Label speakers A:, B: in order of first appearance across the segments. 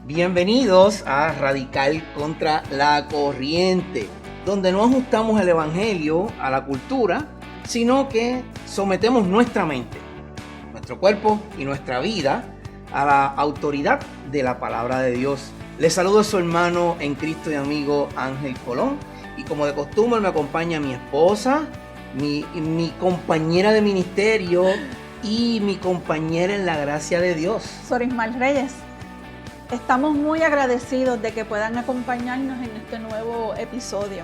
A: Bienvenidos a Radical contra la Corriente, donde no ajustamos el evangelio a la cultura, sino que sometemos nuestra mente, nuestro cuerpo y nuestra vida a la autoridad de la palabra de Dios. Les saludo a su hermano en Cristo y amigo Ángel Colón, y como de costumbre me acompaña mi esposa, mi compañera de ministerio y mi compañera en la gracia de Dios,
B: Sorismal Reyes. Estamos muy agradecidos de que puedan acompañarnos en este nuevo episodio.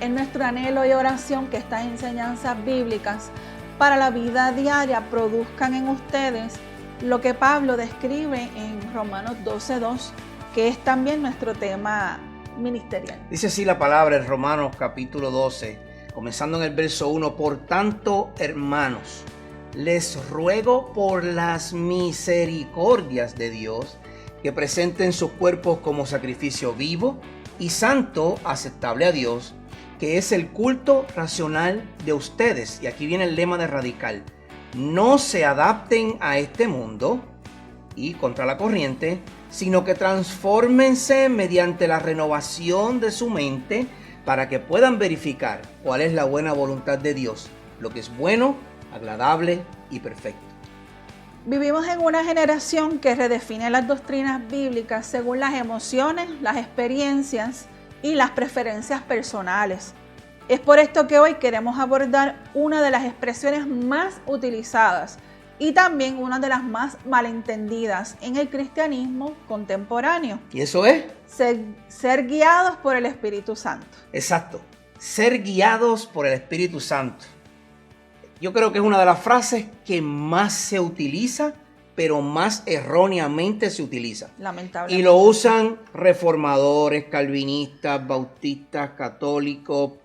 B: Es nuestro anhelo y oración que estas enseñanzas bíblicas para la vida diaria produzcan en ustedes lo que Pablo describe en Romanos 12:2, que es también nuestro tema ministerial.
A: Dice así la palabra en Romanos capítulo 12, comenzando en el verso 1. Por tanto, hermanos, les ruego por las misericordias de Dios que presenten sus cuerpos como sacrificio vivo y santo, aceptable a Dios, que es el culto racional de ustedes. Y aquí viene el lema de Radical: no se adapten a este mundo y contra la corriente, sino que transfórmense mediante la renovación de su mente para que puedan verificar cuál es la buena voluntad de Dios, lo que es bueno, agradable y perfecto.
B: Vivimos en una generación que redefine las doctrinas bíblicas según las emociones, las experiencias y las preferencias personales. Es por esto que hoy queremos abordar una de las expresiones más utilizadas y también una de las más malentendidas en el cristianismo contemporáneo.
A: ¿Y eso es?
B: Ser guiados por el Espíritu Santo.
A: Exacto, ser guiados por el Espíritu Santo. Yo creo que es una de las frases que más se utiliza, pero más erróneamente se utiliza.
B: Lamentablemente.
A: Y lo usan reformadores, calvinistas, bautistas, católicos.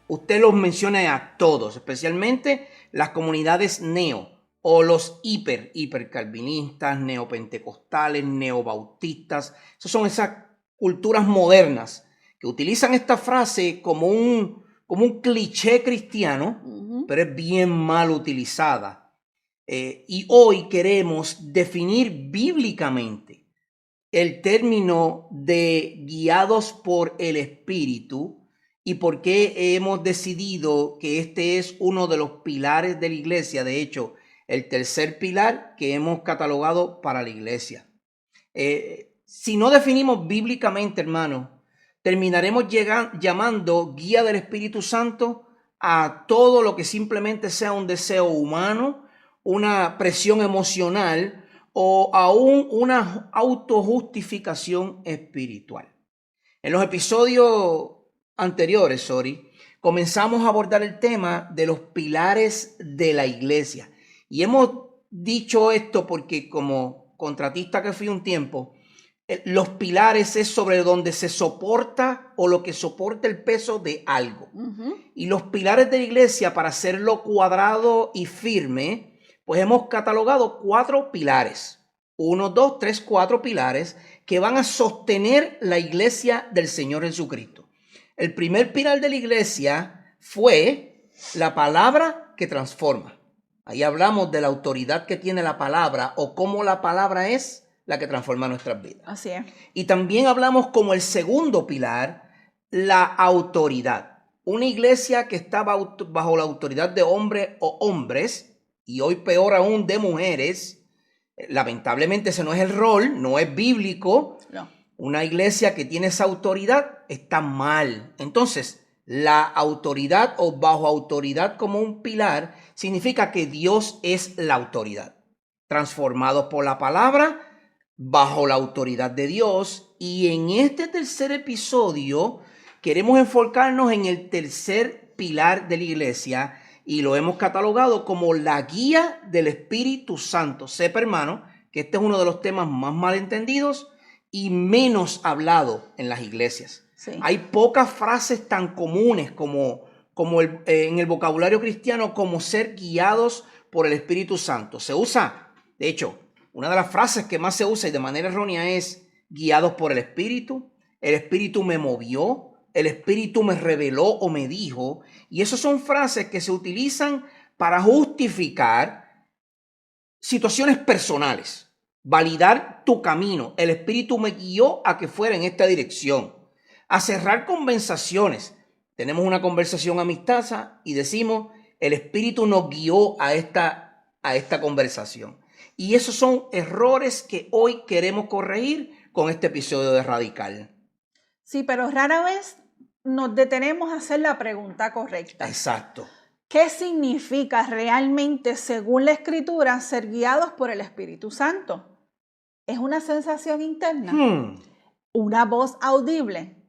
A: Usted los menciona a todos, especialmente las comunidades neo o los hipercalvinistas, neopentecostales, neobautistas. Esas son esas culturas modernas que utilizan esta frase como un cliché cristiano, pero es bien mal utilizada. Y hoy queremos definir bíblicamente el término de guiados por el Espíritu y por qué hemos decidido que este es uno de los pilares de la iglesia. De hecho, el tercer pilar que hemos catalogado para la iglesia. Si no definimos bíblicamente, hermanos, terminaremos llamando guía del Espíritu Santo a todo lo que simplemente sea un deseo humano, una presión emocional o aún una autojustificación espiritual. En los episodios anteriores, comenzamos a abordar el tema de los pilares de la iglesia. Y hemos dicho esto porque como contratista que fui un tiempo, los pilares es sobre donde se soporta o lo que soporta el peso de algo. Y los pilares de la iglesia, para hacerlo cuadrado y firme, pues hemos catalogado 4 pilares. 1, 2, 3, 4 pilares que van a sostener la iglesia del Señor Jesucristo. El primer pilar de la iglesia fue la palabra que transforma. Ahí hablamos de la autoridad que tiene la palabra o cómo la palabra es la que transforma nuestras vidas.
B: Así es.
A: Y también hablamos como el segundo pilar, la autoridad. Una iglesia que está bajo la autoridad de hombres o hombres, y hoy peor aún de mujeres. Lamentablemente ese no es el rol, no es bíblico.
B: No.
A: Una iglesia que tiene esa autoridad está mal. Entonces, la autoridad o bajo autoridad como un pilar significa que Dios es la autoridad. Transformados por la palabra, bajo la autoridad de Dios. Y en este tercer episodio queremos enfocarnos en el tercer pilar de la iglesia y lo hemos catalogado como la guía del Espíritu Santo. Sepa, hermano, que este es uno de los temas más malentendidos y menos hablado en las iglesias.
B: Sí.
A: Hay pocas frases tan comunes como en el vocabulario cristiano como ser guiados por el Espíritu Santo. Se usa, de hecho, una de las frases que más se usa y de manera errónea es guiados por el Espíritu me movió, el Espíritu me reveló o me dijo. Y esas son frases que se utilizan para justificar situaciones personales. validar tu camino. El Espíritu me guió a que fuera en esta dirección. A cerrar conversaciones. Tenemos una conversación amistosa y decimos, el Espíritu nos guió a esta conversación. Y esos son errores que hoy queremos corregir con este episodio de Radical.
B: Sí, pero rara vez nos detenemos a hacer la pregunta correcta.
A: Exacto.
B: ¿Qué significa realmente, según la Escritura, ser guiados por el Espíritu Santo? ¿Es una sensación interna? ¿Una voz audible?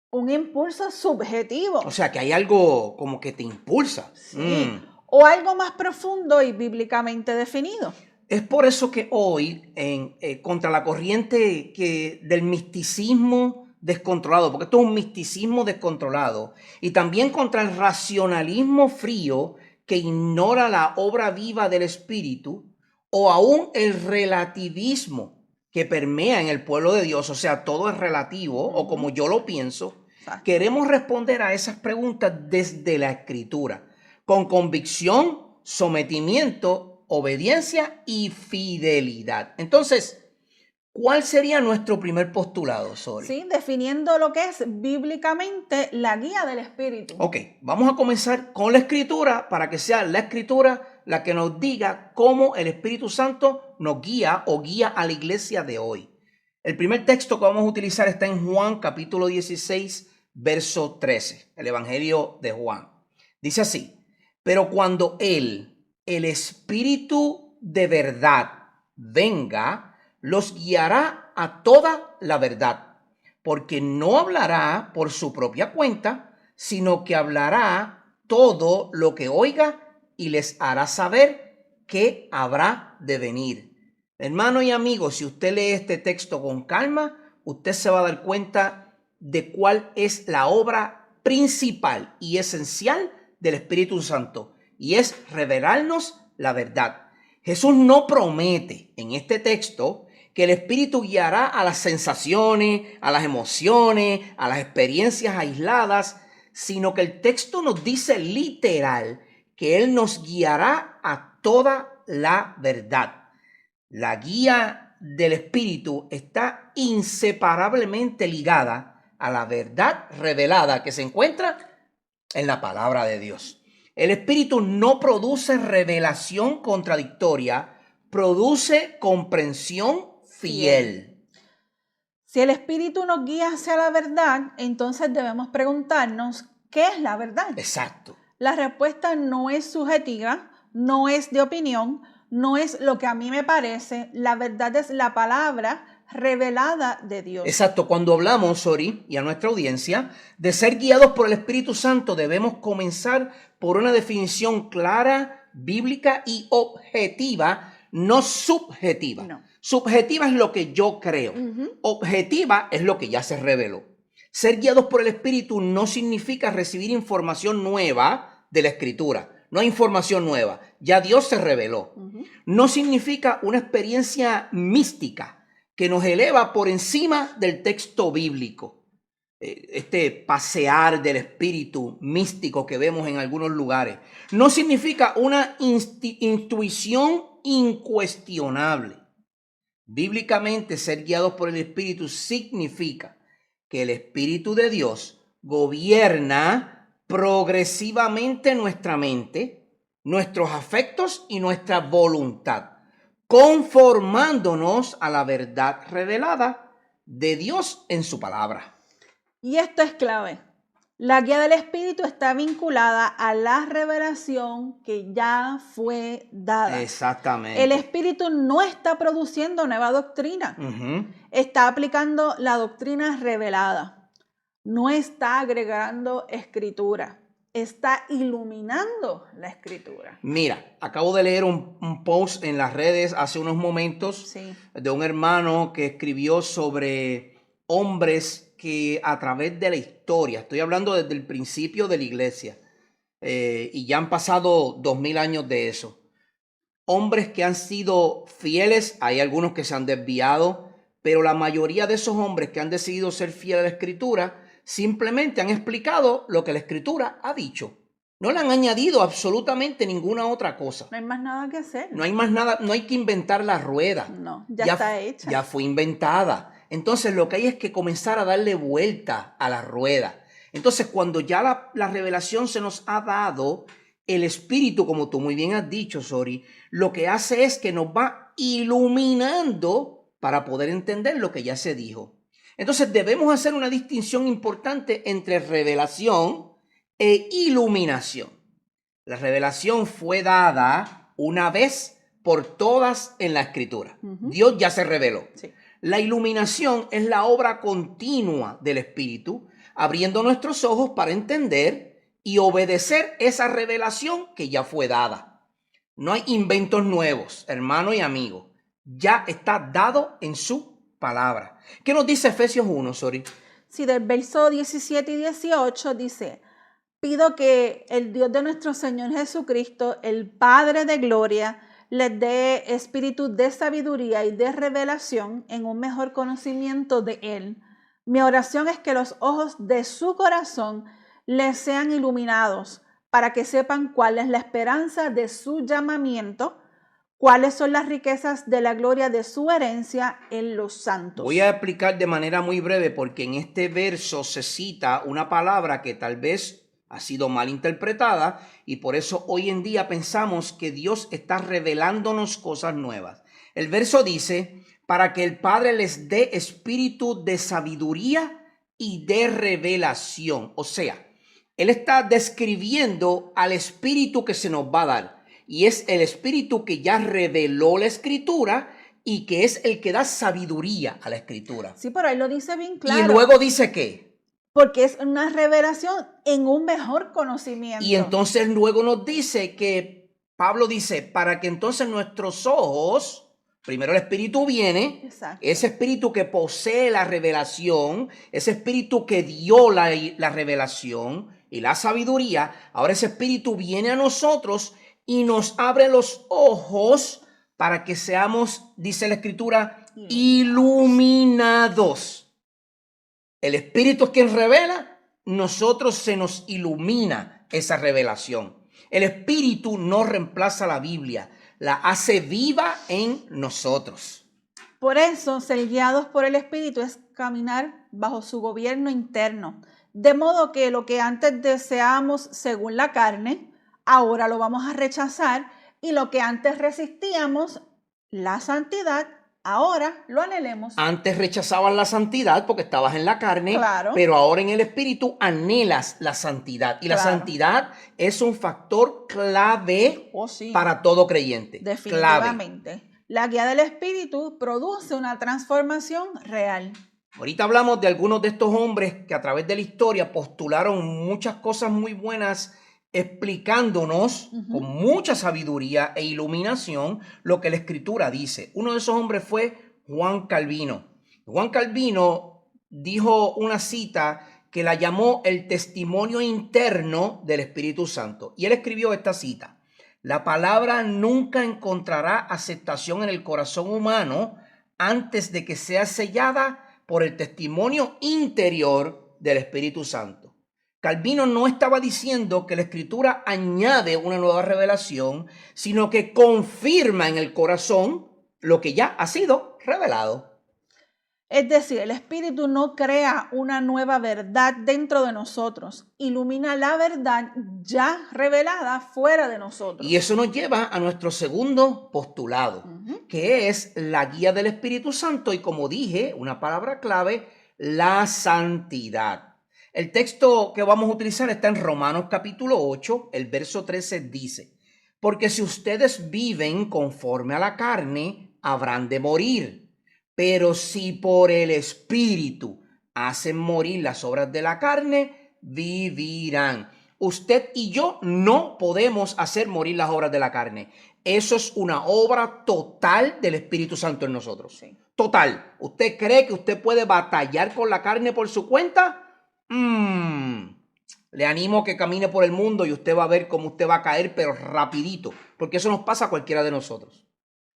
B: ¿Un impulso subjetivo?
A: O sea, que hay algo como que te impulsa.
B: Sí. ¿O algo más profundo y bíblicamente definido?
A: Es por eso que hoy, contra la corriente del misticismo descontrolado, porque esto es un misticismo descontrolado, y también contra el racionalismo frío que ignora la obra viva del Espíritu, o aún el relativismo que permea en el pueblo de Dios, o sea, todo es relativo, o como yo lo pienso. Exacto. Queremos responder a esas preguntas desde la Escritura, con convicción, sometimiento, obediencia y fidelidad. Entonces, ¿cuál sería nuestro primer postulado, Sori?
B: Sí, definiendo lo que es bíblicamente la guía del Espíritu.
A: Ok, vamos a comenzar con la Escritura para que sea la Escritura la que nos diga cómo el Espíritu Santo nos guía o guía a la iglesia de hoy. El primer texto que vamos a utilizar está en Juan capítulo 16, verso 13, el Evangelio de Juan. Dice así, pero cuando Él, el Espíritu de verdad, venga, los guiará a toda la verdad, porque no hablará por su propia cuenta, sino que hablará todo lo que oiga y les hará saber qué habrá de venir. Hermano y amigo, si usted lee este texto con calma, usted se va a dar cuenta de cuál es la obra principal y esencial del Espíritu Santo, y es revelarnos la verdad. Jesús no promete en este texto que el Espíritu guiará a las sensaciones, a las emociones, a las experiencias aisladas, sino que el texto nos dice literal que Él nos guiará a toda la verdad. La guía del Espíritu está inseparablemente ligada a la verdad revelada que se encuentra en la palabra de Dios. El Espíritu no produce revelación contradictoria, produce comprensión fiel.
B: Si el Espíritu nos guía hacia la verdad, entonces debemos preguntarnos, ¿qué es la verdad?
A: Exacto.
B: La respuesta no es subjetiva, no es de opinión, no es lo que a mí me parece. La verdad es la palabra revelada de Dios.
A: Exacto. Cuando hablamos, Sori, y a nuestra audiencia, de ser guiados por el Espíritu Santo, debemos comenzar por una definición clara, bíblica y objetiva, no subjetiva. No. Subjetiva es lo que yo creo. Objetiva es lo que ya se reveló. Ser guiados por el Espíritu no significa recibir información nueva de la Escritura. No hay información nueva. Ya Dios se reveló. No significa una experiencia mística que nos eleva por encima del texto bíblico. Este pasear del espíritu místico que vemos en algunos lugares. No significa una intuición incuestionable. Bíblicamente, ser guiados por el Espíritu significa que el Espíritu de Dios gobierna progresivamente nuestra mente, nuestros afectos y nuestra voluntad, conformándonos a la verdad revelada de Dios en su palabra.
B: Y esto es clave. La guía del Espíritu está vinculada a la revelación que ya fue dada.
A: Exactamente.
B: El Espíritu no está produciendo nueva doctrina. Está aplicando la doctrina revelada. No está agregando escritura. Está iluminando la escritura.
A: Mira, acabo de leer un post en las redes hace unos momentos de un hermano que escribió sobre hombres que a través de la historia, estoy hablando desde el principio de la iglesia, y ya han pasado 2000 años de eso, hombres que han sido fieles, hay algunos que se han desviado, pero la mayoría de esos hombres que han decidido ser fieles a la Escritura simplemente han explicado lo que la Escritura ha dicho. No le han añadido absolutamente ninguna otra cosa.
B: No hay más nada que hacer.
A: No hay más nada, no hay que inventar la rueda.
B: No, ya está hecha.
A: Ya fue inventada. Entonces lo que hay es que comenzar a darle vuelta a la rueda. Entonces cuando ya la revelación se nos ha dado, el Espíritu, como tú muy bien has dicho, Sori, lo que hace es que nos va iluminando para poder entender lo que ya se dijo. Entonces debemos hacer una distinción importante entre revelación e iluminación. La revelación fue dada una vez por todas en la Escritura. Dios ya se reveló.
B: Sí.
A: La iluminación es la obra continua del Espíritu, abriendo nuestros ojos para entender y obedecer esa revelación que ya fue dada. No hay inventos nuevos, hermano y amigo. Ya está dado en su palabra. ¿Qué nos dice Efesios 1, Sori?
B: Sí, del verso 17 y 18 dice: pido que el Dios de nuestro Señor Jesucristo, el Padre de gloria, les dé espíritu de sabiduría y de revelación en un mejor conocimiento de Él. Mi oración es que los ojos de su corazón les sean iluminados para que sepan cuál es la esperanza de su llamamiento, cuáles son las riquezas de la gloria de su herencia en los santos.
A: Voy a explicar de manera muy breve porque en este verso se cita una palabra que tal vez ha sido mal interpretada y por eso hoy en día pensamos que Dios está revelándonos cosas nuevas. El verso dice, para que el Padre les dé espíritu de sabiduría y de revelación. O sea, Él está describiendo al espíritu que se nos va a dar. Y es el espíritu que ya reveló la Escritura y que es el que da sabiduría a la Escritura.
B: Sí, pero ahí lo dice bien claro.
A: Y luego dice ¿qué?
B: Porque es una revelación en un mejor conocimiento.
A: Y entonces luego nos dice que Pablo dice, para que entonces nuestros ojos, primero el Espíritu viene,
B: Exacto.
A: Ese Espíritu que posee la revelación, ese Espíritu que dio la revelación y la sabiduría, ahora ese Espíritu viene a nosotros y nos abre los ojos para que seamos, dice la Escritura, iluminados. El Espíritu es quien revela, nosotros se nos ilumina esa revelación. El Espíritu no reemplaza la Biblia, la hace viva en nosotros.
B: Por eso, ser guiados por el Espíritu es caminar bajo su gobierno interno. De modo que lo que antes deseábamos según la carne, ahora lo vamos a rechazar, y lo que antes resistíamos, la santidad, ahora lo anhelemos.
A: Antes rechazabas la santidad porque estabas en la carne,
B: Claro.
A: Pero ahora en el Espíritu anhelas la santidad. Y la santidad es un factor clave para todo creyente.
B: Definitivamente. Clave. La guía del Espíritu produce una transformación real.
A: Ahorita hablamos de algunos de estos hombres que a través de la historia postularon muchas cosas muy buenas, explicándonos con mucha sabiduría e iluminación lo que la Escritura dice. Uno de esos hombres fue Juan Calvino. Juan Calvino dijo una cita que la llamó el testimonio interno del Espíritu Santo. Y él escribió esta cita: la palabra nunca encontrará aceptación en el corazón humano antes de que sea sellada por el testimonio interior del Espíritu Santo. Calvino no estaba diciendo que la Escritura añade una nueva revelación, sino que confirma en el corazón lo que ya ha sido revelado.
B: Es decir, el Espíritu no crea una nueva verdad dentro de nosotros, ilumina la verdad ya revelada fuera de nosotros.
A: Y eso nos lleva a nuestro segundo postulado, que es la guía del Espíritu Santo y, como dije, una palabra clave, la santidad. El texto que vamos a utilizar está en Romanos capítulo 8, el verso 13 dice: porque si ustedes viven conforme a la carne, habrán de morir. Pero si por el Espíritu hacen morir las obras de la carne, vivirán. Usted y yo no podemos hacer morir las obras de la carne. Eso es una obra total del Espíritu Santo en nosotros. Sí. Total. ¿Usted cree que usted puede batallar con la carne por su cuenta? Le animo a que camine por el mundo y usted va a ver cómo usted va a caer, pero rapidito, porque eso nos pasa a cualquiera de nosotros.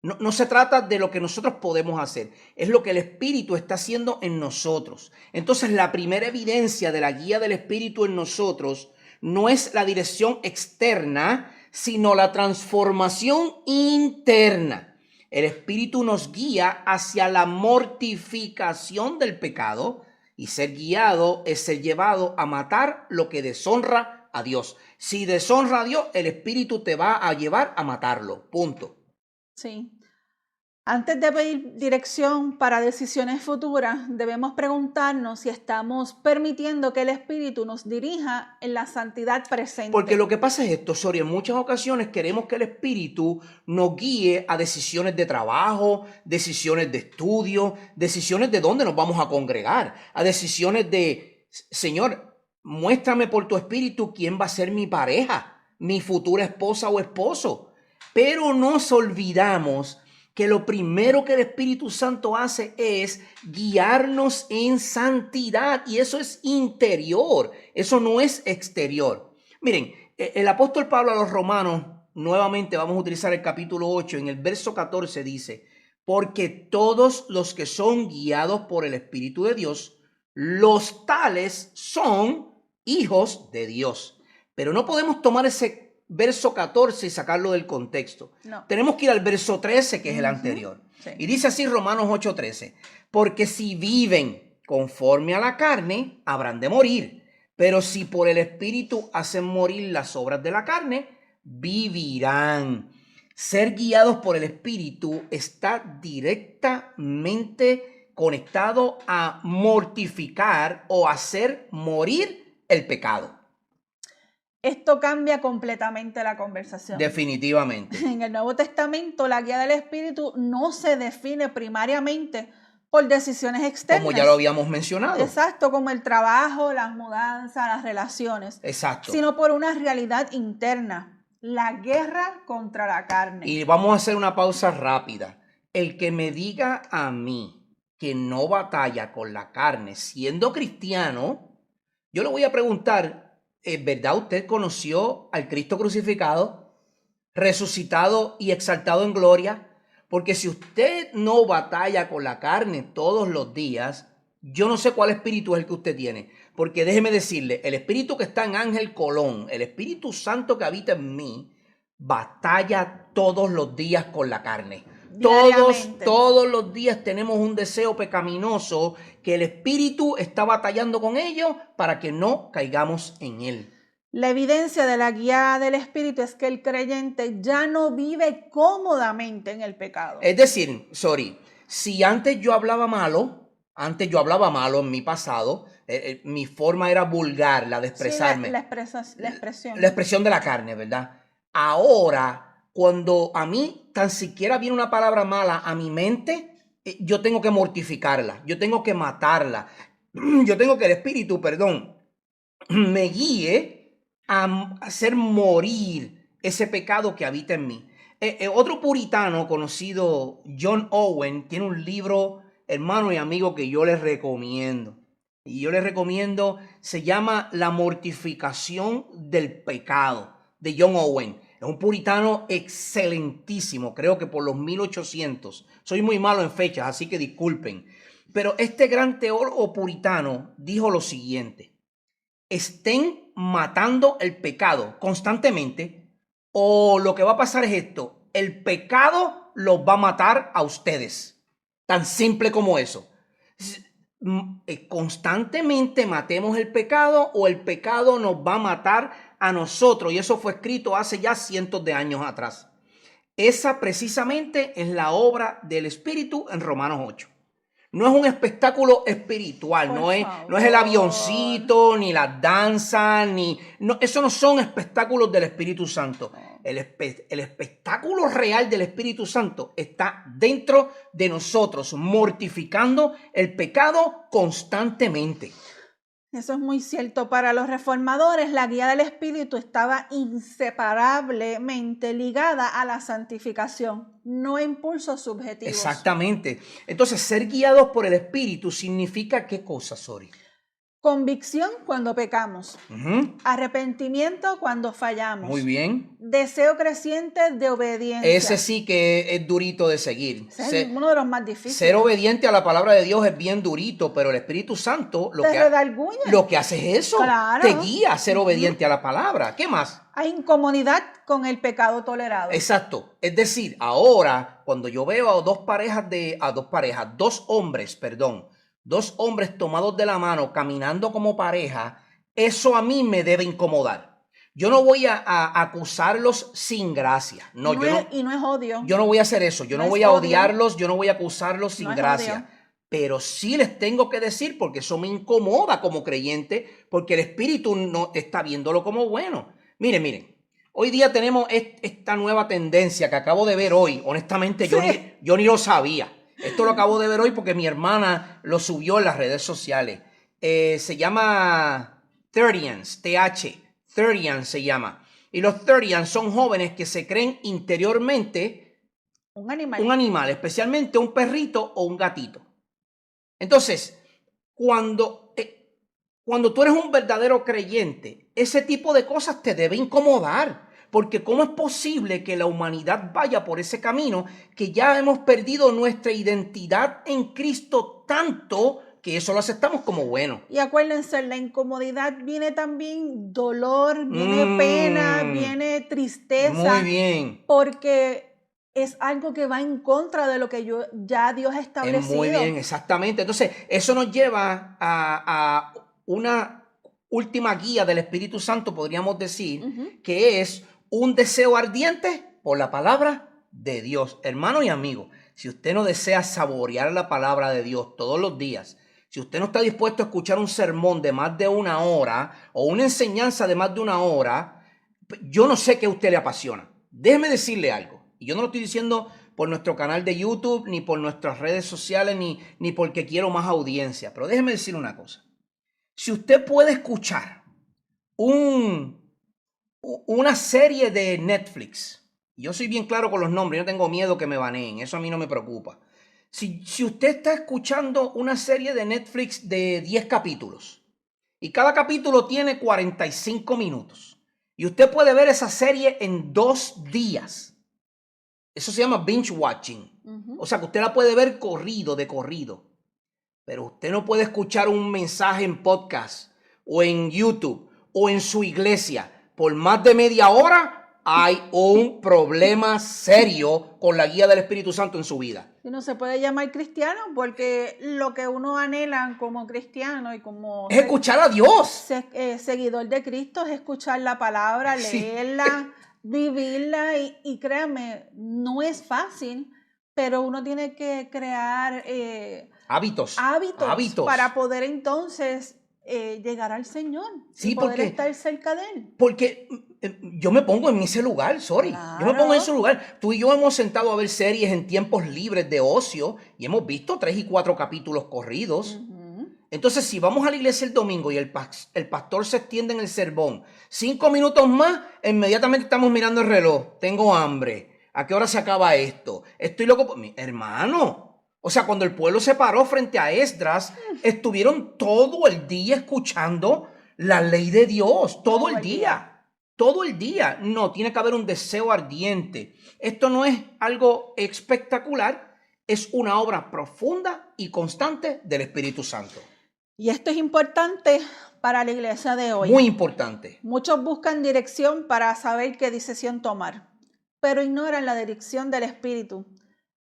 A: No se trata de lo que nosotros podemos hacer, es lo que el Espíritu está haciendo en nosotros. Entonces, la primera evidencia de la guía del Espíritu en nosotros no es la dirección externa, sino la transformación interna. El Espíritu nos guía hacia la mortificación del pecado, y ser guiado es ser llevado a matar lo que deshonra a Dios. Si deshonra a Dios, el Espíritu te va a llevar a matarlo. Punto.
B: Sí. Antes de pedir dirección para decisiones futuras, debemos preguntarnos si estamos permitiendo que el Espíritu nos dirija en la santidad presente.
A: Porque lo que pasa es esto, Sori, en muchas ocasiones queremos que el Espíritu nos guíe a decisiones de trabajo, decisiones de estudio, decisiones de dónde nos vamos a congregar, a decisiones de, Señor, muéstrame por tu Espíritu quién va a ser mi pareja, mi futura esposa o esposo. Pero nos olvidamos que lo primero que el Espíritu Santo hace es guiarnos en santidad, y eso es interior, eso no es exterior. Miren, el apóstol Pablo a los Romanos, nuevamente vamos a utilizar el capítulo 8, en el verso 14 dice: porque todos los que son guiados por el Espíritu de Dios, los tales son hijos de Dios. Pero no podemos tomar ese verso 14 y sacarlo del contexto.
B: No.
A: Tenemos que ir al verso 13, que es el anterior.
B: Sí.
A: Y dice así Romanos 8:13: porque si viven conforme a la carne, habrán de morir. Pero si por el Espíritu hacen morir las obras de la carne, vivirán. Ser guiados por el Espíritu está directamente conectado a mortificar o hacer morir el pecado.
B: Esto cambia completamente la conversación.
A: Definitivamente.
B: En el Nuevo Testamento, la guía del Espíritu no se define primariamente por decisiones externas.
A: Como ya lo habíamos mencionado.
B: Exacto, como el trabajo, las mudanzas, las relaciones.
A: Exacto.
B: Sino por una realidad interna, la guerra contra la carne.
A: Y vamos a hacer una pausa rápida. El que me diga a mí que no batalla con la carne siendo cristiano, yo le voy a preguntar: ¿verdad usted conoció al Cristo crucificado, resucitado y exaltado en gloria? Porque si usted no batalla con la carne todos los días, yo no sé cuál espíritu es el que usted tiene. Porque déjeme decirle, el espíritu que está en Ángel Colón, el Espíritu Santo que habita en mí, batalla todos los días con la carne. Todos los días tenemos un deseo pecaminoso que el Espíritu está batallando con ello para que no caigamos en él.
B: La evidencia de la guía del Espíritu es que el creyente ya no vive cómodamente en el pecado.
A: Es decir, si antes yo hablaba malo en mi pasado, mi forma era vulgar, la de expresarme.
B: Sí, la expresión.
A: La expresión de la carne, ¿verdad? Ahora, cuando a mí tan siquiera viene una palabra mala a mi mente, yo tengo que mortificarla, yo tengo que matarla, yo tengo que el Espíritu, me guíe a hacer morir ese pecado que habita en mí. Otro puritano conocido, John Owen, tiene un libro, hermano y amigo, que yo les recomiendo. Y yo les recomiendo, se llama La mortificación del pecado, de John Owen. Es un puritano excelentísimo, creo que por los 1800. Soy muy malo en fechas, así que disculpen. Pero este gran teólogo puritano dijo lo siguiente: estén matando el pecado constantemente, o lo que va a pasar es esto: el pecado los va a matar a ustedes. Tan simple como eso. Constantemente matemos el pecado, o el pecado nos va a matar a nosotros, y eso fue escrito hace ya cientos de años atrás. Esa precisamente es la obra del Espíritu en Romanos 8. No es un espectáculo espiritual, no es el avioncito, ni las danzas, eso no son espectáculos del Espíritu Santo. El espectáculo real del Espíritu Santo está dentro de nosotros, mortificando el pecado constantemente.
B: Eso es muy cierto. Para los reformadores, la guía del Espíritu estaba inseparablemente ligada a la santificación, no a impulsos subjetivos.
A: Exactamente. Entonces, ser guiados por el Espíritu significa ¿qué cosa, Sori?
B: Convicción cuando pecamos.
A: Ujú.
B: Arrepentimiento cuando fallamos.
A: Muy bien.
B: Deseo creciente de obediencia.
A: Ese sí que es durito de seguir.
B: Ese es uno de los más difíciles.
A: Ser obediente a la palabra de Dios es bien durito, pero el Espíritu Santo
B: Te redarguye.
A: lo que hace es eso.
B: Claro.
A: Te guía a ser obediente a la palabra. ¿Qué más?
B: Hay incomodidad con el pecado tolerado.
A: Exacto. Es decir, ahora cuando yo veo a dos hombres tomados de la mano caminando como pareja, eso a mí me debe incomodar. Yo no voy a acusarlos sin gracia.
B: Y no es odio.
A: Yo no voy a hacer eso. Yo no voy a odiarlos, yo no voy a acusarlos sin gracia. Pero sí les tengo que decir, porque eso me incomoda como creyente, porque el Espíritu no está viéndolo como bueno. Miren. Hoy día tenemos esta nueva tendencia que acabo de ver hoy. Honestamente,
B: Sí.
A: yo ni lo sabía. Esto lo acabo de ver hoy porque mi hermana lo subió en las redes sociales. Se llama Thirtians, TH. Thirtians se llama. Y los Thirtians son jóvenes que se creen interiormente
B: un
A: animal, especialmente un perrito o un gatito. Entonces, cuando tú eres un verdadero creyente, ese tipo de cosas te debe incomodar. Porque ¿cómo es posible que la humanidad vaya por ese camino que ya hemos perdido nuestra identidad en Cristo tanto que eso lo aceptamos como bueno?
B: Y acuérdense, la incomodidad viene también dolor, viene pena, viene tristeza.
A: Muy bien.
B: Porque es algo que va en contra de lo que ya Dios ha establecido.
A: Muy bien, exactamente. Entonces, eso nos lleva a una última guía del Espíritu Santo, podríamos decir, que es un deseo ardiente por la palabra de Dios. Hermano y amigo, si usted no desea saborear la palabra de Dios todos los días, si usted no está dispuesto a escuchar un sermón de más de una hora o una enseñanza de más de una hora, yo no sé qué a usted le apasiona. Déjeme decirle algo. Y yo no lo estoy diciendo por nuestro canal de YouTube, ni por nuestras redes sociales, ni porque quiero más audiencia. Pero déjeme decirle una cosa. Si usted puede escuchar una serie de Netflix, yo soy bien claro con los nombres, yo no tengo miedo que me baneen, eso a mí no me preocupa. Si usted está escuchando una serie de Netflix de 10 capítulos y cada capítulo tiene 45 minutos y usted puede ver esa serie en 2 días, eso se llama binge watching. O sea que usted la puede ver de corrido. Pero usted no puede escuchar un mensaje en podcast o en YouTube o en su iglesia por más de media hora. Hay un problema serio con la guía del Espíritu Santo en su vida.
B: Y no se puede llamar cristiano porque lo que uno anhela como cristiano y como
A: es escuchar a Dios.
B: Seguidor de Cristo es escuchar la palabra, leerla, vivirla y créanme, no es fácil, pero uno tiene que crear hábitos para poder entonces llegar al Señor y poder estar cerca de Él.
A: Porque yo me pongo en ese lugar,
B: Claro.
A: Yo me pongo en ese lugar. Tú y yo hemos sentado a ver series en tiempos libres de ocio y hemos visto 3 y 4 capítulos corridos. Entonces, si vamos a la iglesia el domingo y el pastor se extiende en el sermón 5 minutos más, inmediatamente estamos mirando el reloj. Tengo hambre. ¿A qué hora se acaba esto? Estoy loco. Hermano. O sea, cuando el pueblo se paró frente a Esdras, estuvieron todo el día escuchando la ley de Dios. Todo el día. Todo el día. No, tiene que haber un deseo ardiente. Esto no es algo espectacular. Es una obra profunda y constante del Espíritu Santo.
B: Y esto es importante para la iglesia de hoy.
A: Muy importante.
B: Muchos buscan dirección para saber qué decisión tomar, pero ignoran la dirección del Espíritu,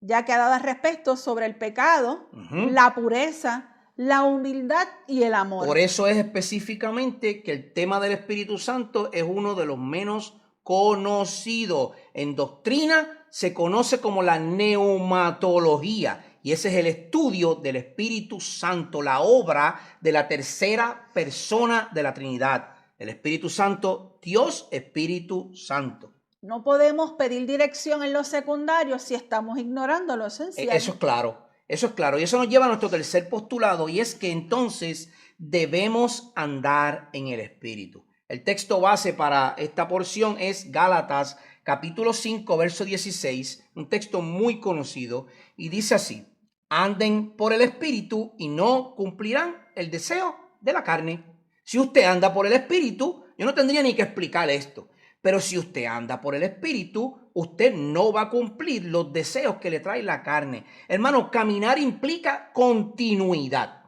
B: ya que ha dado respecto sobre el pecado, la pureza, la humildad y el amor.
A: Por eso es específicamente que el tema del Espíritu Santo es uno de los menos conocidos. En doctrina se conoce como la neumatología. Y ese es el estudio del Espíritu Santo, la obra de la tercera persona de la Trinidad. El Espíritu Santo, Dios Espíritu Santo.
B: No podemos pedir dirección en lo secundario si estamos ignorando lo esencial.
A: Eso es claro, eso es claro. Y eso nos lleva a nuestro tercer postulado, y es que entonces debemos andar en el Espíritu. El texto base para esta porción es Gálatas capítulo 5, verso 16, un texto muy conocido, y dice así: anden por el Espíritu y no cumplirán el deseo de la carne. Si usted anda por el Espíritu, yo no tendría ni que explicar esto, pero si usted anda por el Espíritu, usted no va a cumplir los deseos que le trae la carne. Hermano, caminar implica continuidad.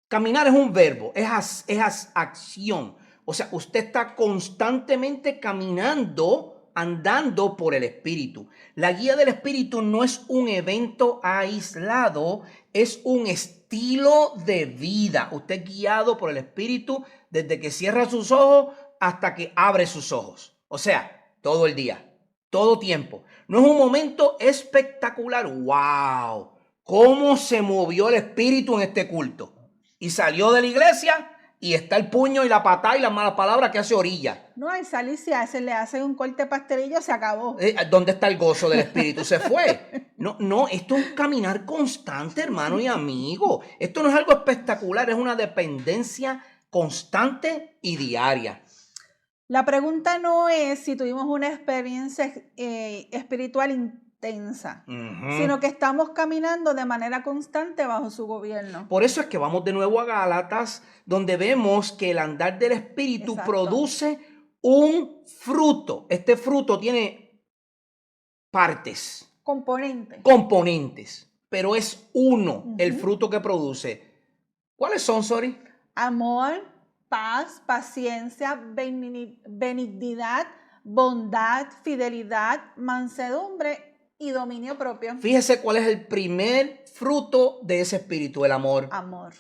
A: Caminar es un verbo, es acción. O sea, usted está constantemente caminando, andando por el Espíritu. La guía del Espíritu no es un evento aislado, es un estilo de vida. Usted es guiado por el Espíritu desde que cierra sus ojos hasta que abre sus ojos. O sea, todo el día, todo tiempo. No es un momento espectacular. ¡Wow! ¿Cómo se movió el Espíritu en este culto? Y salió de la iglesia y está el puño y la patada y las malas palabras que hace orilla.
B: No, al salir se le hace un corte pastelillo, se acabó.
A: ¿Dónde está el gozo del Espíritu? Se fue. No, esto es un caminar constante, hermano y amigo. Esto no es algo espectacular, es una dependencia constante y diaria.
B: La pregunta no es si tuvimos una experiencia espiritual intensa, sino que estamos caminando de manera constante bajo su gobierno.
A: Por eso es que vamos de nuevo a Gálatas, donde vemos que el andar del Espíritu produce un fruto. Este fruto tiene partes. Componentes. Pero es uno el fruto que produce. ¿Cuáles son, Sori?
B: Amor, paz, paciencia, benignidad, bondad, fidelidad, mansedumbre y dominio propio.
A: Fíjese cuál es el primer fruto de ese espíritu, el amor.
B: Amor.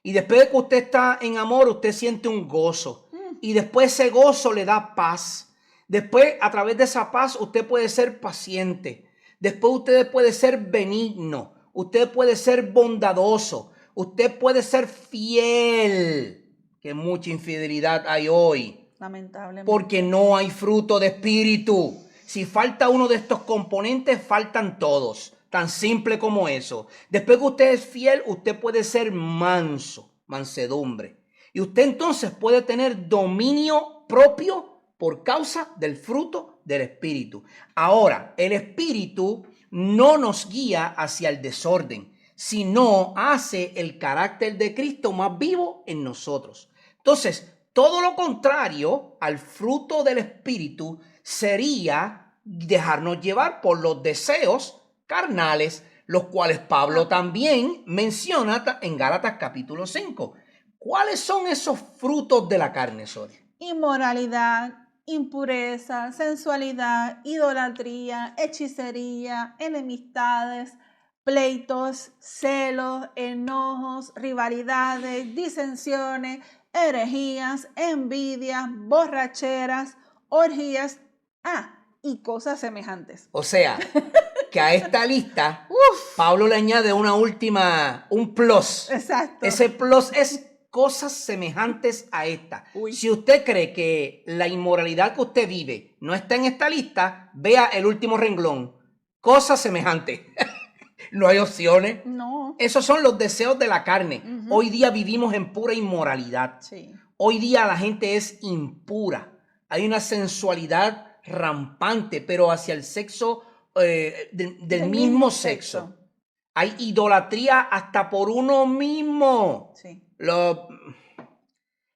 A: Y después de que usted está en amor, usted siente un gozo. Y después ese gozo le da paz. Después, a través de esa paz, usted puede ser paciente. Después usted puede ser benigno. Usted puede ser bondadoso. Usted puede ser fiel. Que mucha infidelidad hay hoy.
B: Lamentablemente.
A: Porque no hay fruto de espíritu. Si falta uno de estos componentes, faltan todos. Tan simple como eso. Después que usted es fiel, usted puede ser manso, mansedumbre. Y usted entonces puede tener dominio propio por causa del fruto del Espíritu. Ahora, el Espíritu no nos guía hacia el desorden, sino hace el carácter de Cristo más vivo en nosotros. Entonces, todo lo contrario al fruto del Espíritu sería dejarnos llevar por los deseos carnales, los cuales Pablo también menciona en Gálatas capítulo 5. ¿Cuáles son esos frutos de la carne, Sonia?
B: Inmoralidad, impureza, sensualidad, idolatría, hechicería, enemistades, pleitos, celos, enojos, rivalidades, disensiones, herejías, envidias, borracheras, orgías, y cosas semejantes.
A: O sea, que a esta lista Pablo le añade un plus.
B: Exacto.
A: Ese plus es cosas semejantes a esta. Si usted cree que la inmoralidad que usted vive no está en esta lista, vea el último renglón. Cosas semejantes. No hay opciones.
B: No.
A: Esos son los deseos de la carne. Hoy día vivimos en pura inmoralidad.
B: Sí.
A: Hoy día la gente es impura. Hay una sensualidad rampante, pero hacia el sexo del mismo sexo. Hay idolatría hasta por uno mismo.
B: Sí.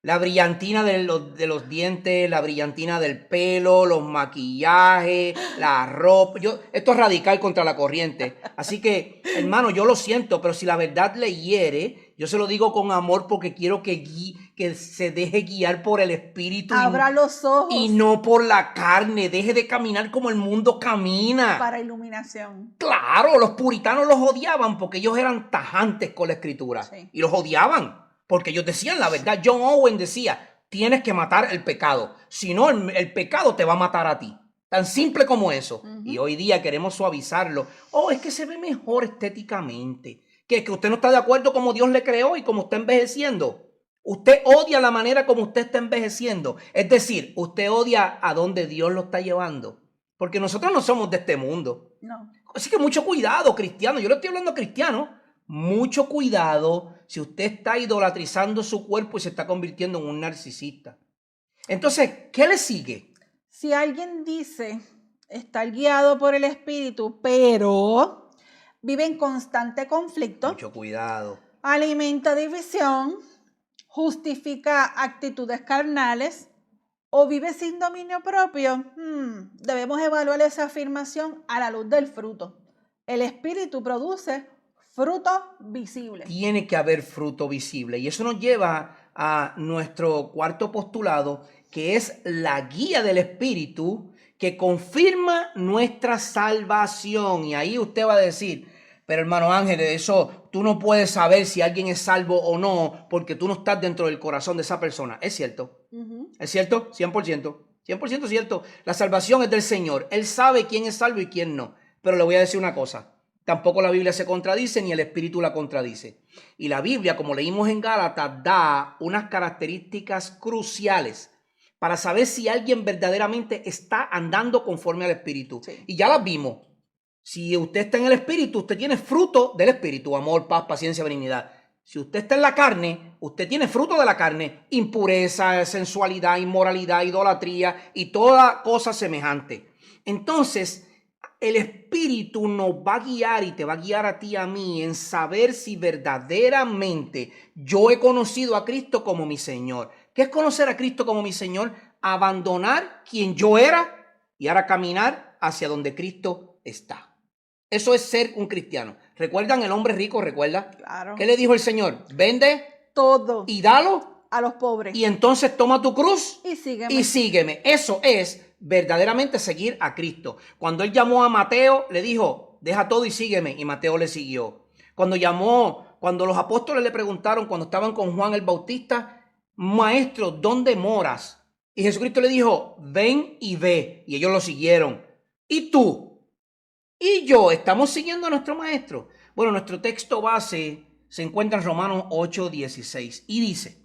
A: La brillantina de los dientes, la brillantina del pelo, los maquillajes, la ropa. Esto es radical contra la corriente. Así que, hermano, yo lo siento, pero si la verdad le hiere, yo se lo digo con amor porque quiero que se deje guiar por el Espíritu.
B: Abra los ojos.
A: Y no por la carne. Deje de caminar como el mundo camina.
B: Para iluminación.
A: Claro, los puritanos los odiaban porque ellos eran tajantes con la Escritura. Sí. Y los odiaban. Porque ellos decían la verdad. John Owen decía, tienes que matar el pecado. Si no, el pecado te va a matar a ti. Tan simple como eso. Y hoy día queremos suavizarlo. Es que se ve mejor estéticamente. Que usted no está de acuerdo como Dios le creó y como está envejeciendo. Usted odia la manera como usted está envejeciendo. Es decir, usted odia a donde Dios lo está llevando. Porque nosotros no somos de este mundo.
B: No.
A: Así que mucho cuidado, cristiano. Yo le estoy hablando a cristianos. Mucho cuidado si usted está idolatrizando su cuerpo y se está convirtiendo en un narcisista. Entonces, ¿qué le sigue?
B: Si alguien dice estar guiado por el Espíritu, pero vive en constante conflicto,
A: mucho cuidado,
B: alimenta división, justifica actitudes carnales o vive sin dominio propio, debemos evaluar esa afirmación a la luz del fruto. El Espíritu produce frutos visibles.
A: Tiene que haber fruto visible. Y eso nos lleva a nuestro cuarto postulado, que es la guía del Espíritu que confirma nuestra salvación. Y ahí usted va a decir, pero hermano Ángel, eso tú no puedes saber si alguien es salvo o no, porque tú no estás dentro del corazón de esa persona. Es cierto. ¿Es cierto? 100%. 100% cierto. La salvación es del Señor. Él sabe quién es salvo y quién no. Pero le voy a decir una cosa. Tampoco la Biblia se contradice ni el Espíritu la contradice. Y la Biblia, como leímos en Gálatas, da unas características cruciales para saber si alguien verdaderamente está andando conforme al Espíritu. Sí. Y ya las vimos. Si usted está en el Espíritu, usted tiene fruto del Espíritu: amor, paz, paciencia, benignidad. Si usted está en la carne, usted tiene fruto de la carne: impureza, sensualidad, inmoralidad, idolatría y toda cosa semejante. Entonces, el Espíritu nos va a guiar y te va a guiar a ti y a mí en saber si verdaderamente yo he conocido a Cristo como mi Señor. ¿Qué es conocer a Cristo como mi Señor? Abandonar quien yo era y ahora caminar hacia donde Cristo está. Eso es ser un cristiano. ¿Recuerdan el hombre rico? ¿Recuerda?
B: Claro.
A: ¿Qué le dijo el Señor? Vende
B: todo
A: y dalo
B: a los pobres.
A: Y entonces toma tu cruz
B: y
A: sígueme. Eso es verdaderamente seguir a Cristo. Cuando él llamó a Mateo, le dijo, deja todo y sígueme. Y Mateo le siguió. Cuando los apóstoles le preguntaron, cuando estaban con Juan el Bautista, maestro, ¿dónde moras? Y Jesucristo le dijo, ven y ve. Y ellos lo siguieron. ¿Y tú? ¿Y yo? ¿Estamos siguiendo a nuestro maestro? Bueno, nuestro texto base se encuentra en Romanos 8:16 y dice,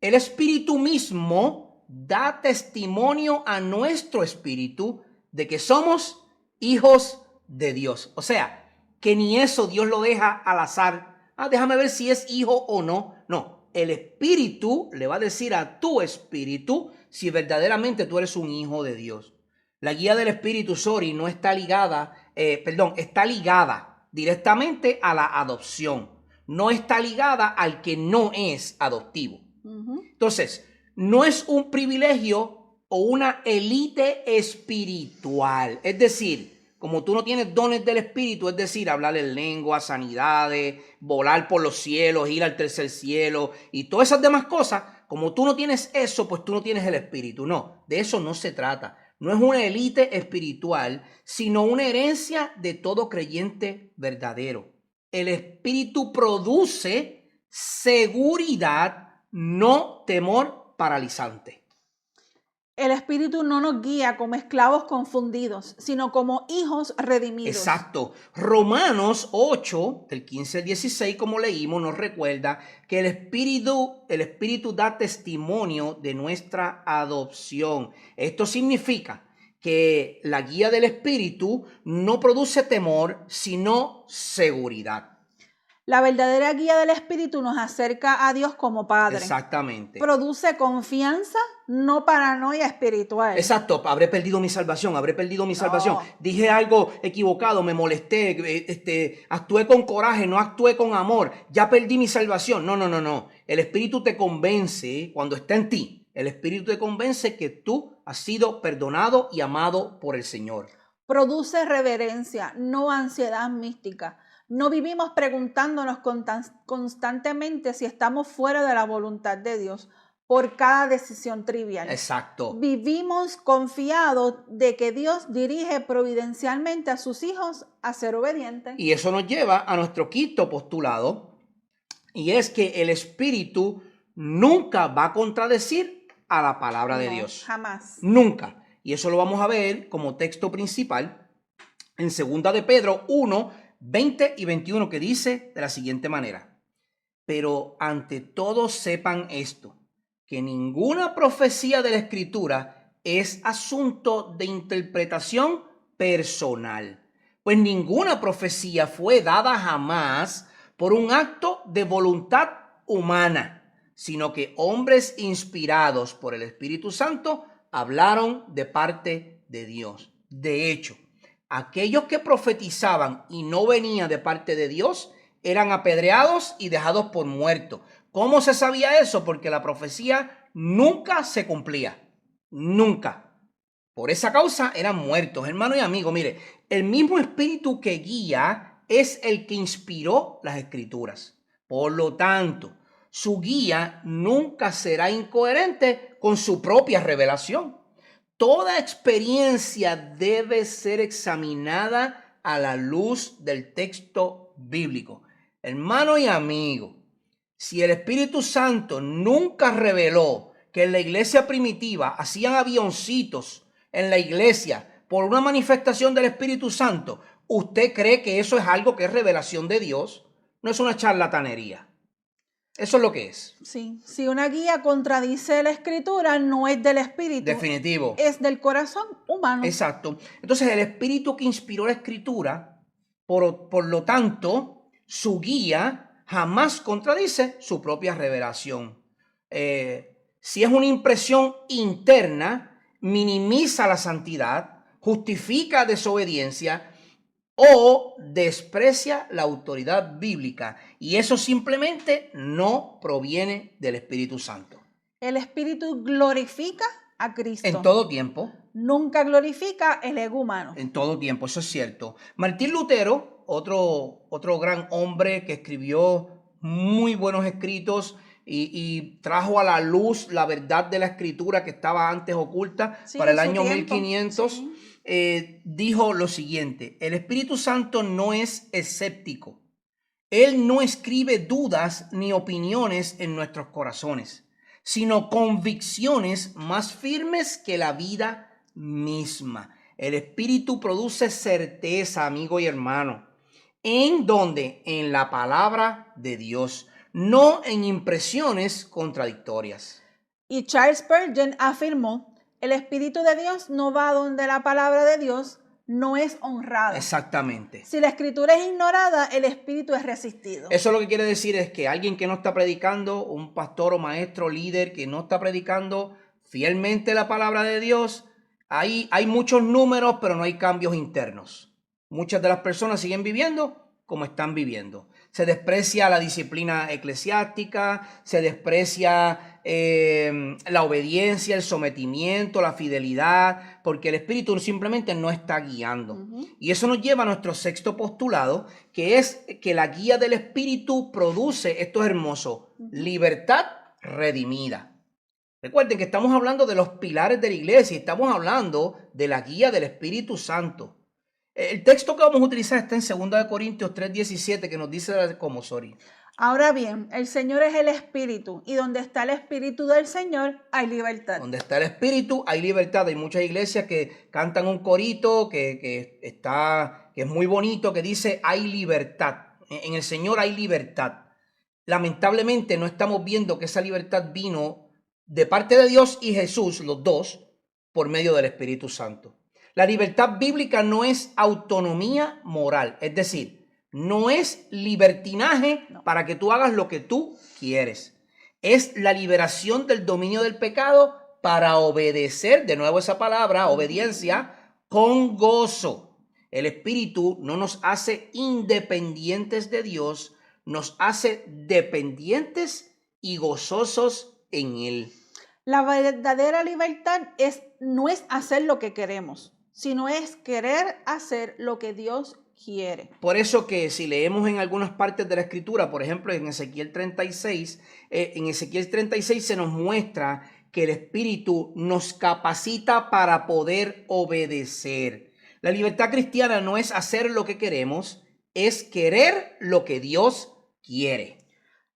A: el Espíritu mismo da testimonio a nuestro espíritu de que somos hijos de Dios. O sea, que ni eso Dios lo deja al azar. Déjame ver si es hijo o no. No, el Espíritu le va a decir a tu espíritu si verdaderamente tú eres un hijo de Dios. La guía del Espíritu, no está ligada, está ligada directamente a la adopción. No está ligada al que no es adoptivo. Entonces, no es un privilegio o una élite espiritual. Es decir, como tú no tienes dones del Espíritu, es decir, hablar en lengua, sanidades, volar por los cielos, ir al tercer cielo y todas esas demás cosas, como tú no tienes eso, pues tú no tienes el Espíritu. No, de eso no se trata. No es una élite espiritual, sino una herencia de todo creyente verdadero. El Espíritu produce seguridad, no temor paralizante.
B: El Espíritu no nos guía como esclavos confundidos, sino como hijos redimidos.
A: Exacto. Romanos 8, del 15 al 16, como leímos, nos recuerda que el Espíritu da testimonio de nuestra adopción. Esto significa que la guía del Espíritu no produce temor, sino seguridad.
B: La verdadera guía del Espíritu nos acerca a Dios como Padre.
A: Exactamente.
B: Produce confianza, no paranoia espiritual.
A: Exacto. Habré perdido mi salvación, no. Dije algo equivocado, me molesté, actué con coraje, no actué con amor. Ya perdí mi salvación. No. El Espíritu te convence cuando está en ti. El Espíritu te convence que tú has sido perdonado y amado por el Señor.
B: Produce reverencia, no ansiedad mística. No vivimos preguntándonos constantemente si estamos fuera de la voluntad de Dios por cada decisión trivial.
A: Exacto.
B: Vivimos confiados de que Dios dirige providencialmente a sus hijos a ser obedientes.
A: Y eso nos lleva a nuestro quinto postulado, y es que el Espíritu nunca va a contradecir a la palabra de Dios.
B: Jamás.
A: Nunca. Y eso lo vamos a ver como texto principal en 2 de Pedro 1, 20 y 21, que dice de la siguiente manera: pero ante todo sepan esto, que ninguna profecía de la Escritura es asunto de interpretación personal, pues ninguna profecía fue dada jamás por un acto de voluntad humana, sino que hombres inspirados por el Espíritu Santo hablaron de parte de Dios. De hecho, aquellos que profetizaban y no venían de parte de Dios eran apedreados y dejados por muertos. ¿Cómo se sabía eso? Porque la profecía nunca se cumplía. Nunca. Por esa causa eran muertos, hermanos y amigos. Mire, el mismo espíritu que guía es el que inspiró las escrituras. Por lo tanto, su guía nunca será incoherente con su propia revelación. Toda experiencia debe ser examinada a la luz del texto bíblico. Hermano y amigo, si el Espíritu Santo nunca reveló que en la iglesia primitiva hacían avioncitos en la iglesia por una manifestación del Espíritu Santo, ¿usted cree que eso es algo que es revelación de Dios? No es una charlatanería. Eso es lo que es.
B: Sí, si una guía contradice la escritura, no es del espíritu.
A: Definitivo.
B: Es del corazón humano.
A: Exacto. Entonces el espíritu que inspiró la escritura, por lo tanto, su guía jamás contradice su propia revelación. Si es una impresión interna, minimiza la santidad, justifica desobediencia o desprecia la autoridad bíblica. Y eso simplemente no proviene del Espíritu Santo.
B: El espíritu glorifica a Cristo.
A: En todo tiempo.
B: Nunca glorifica el ego humano.
A: En todo tiempo, eso es cierto. Martín Lutero, otro gran hombre que escribió muy buenos escritos y trajo a la luz la verdad de la escritura que estaba antes oculta,
B: Sí,
A: para el
B: en su
A: año
B: tiempo.
A: 1500,
B: Sí.
A: dijo lo siguiente: el Espíritu Santo no es escéptico. Él no escribe dudas ni opiniones en nuestros corazones, sino convicciones más firmes que la vida misma. El Espíritu produce certeza, amigo y hermano. ¿En dónde? En la palabra de Dios, no en impresiones contradictorias.
B: Y Charles Spurgeon afirmó, el Espíritu de Dios no va donde la palabra de Dios no es honrada.
A: Exactamente.
B: Si la escritura es ignorada, el Espíritu es resistido.
A: Eso lo que quiere decir es que alguien que no está predicando, un pastor o maestro, líder que no está predicando fielmente la palabra de Dios, hay muchos números, pero no hay cambios internos. Muchas de las personas siguen viviendo como están viviendo. Se desprecia la disciplina eclesiástica, se desprecia la obediencia, el sometimiento, la fidelidad, porque el Espíritu simplemente no está guiando. Y eso nos lleva a nuestro sexto postulado, que es que la guía del Espíritu produce, esto es hermoso, libertad redimida. Recuerden que estamos hablando de los pilares de la iglesia y estamos hablando de la guía del Espíritu Santo. El texto que vamos a utilizar está en 2 Corintios 3:17, que nos dice como,
B: Ahora bien, el Señor es el Espíritu, y donde está el Espíritu del Señor hay libertad.
A: Donde está el Espíritu hay libertad. Hay muchas iglesias que cantan un corito que es muy bonito, que dice hay libertad. En el Señor hay libertad. Lamentablemente no estamos viendo que esa libertad vino de parte de Dios y Jesús, los dos, por medio del Espíritu Santo. La libertad bíblica no es autonomía moral, es decir, no es libertinaje para que tú hagas lo que tú quieres. Es la liberación del dominio del pecado para obedecer, de nuevo esa palabra, obediencia, con gozo. El Espíritu no nos hace independientes de Dios, nos hace dependientes y gozosos en Él.
B: La verdadera libertad no es hacer lo que queremos, sino es querer hacer lo que Dios quiere.
A: Por eso que si leemos en algunas partes de la Escritura, por ejemplo en Ezequiel 36, se nos muestra que el Espíritu nos capacita para poder obedecer. La libertad cristiana no es hacer lo que queremos, es querer lo que Dios quiere.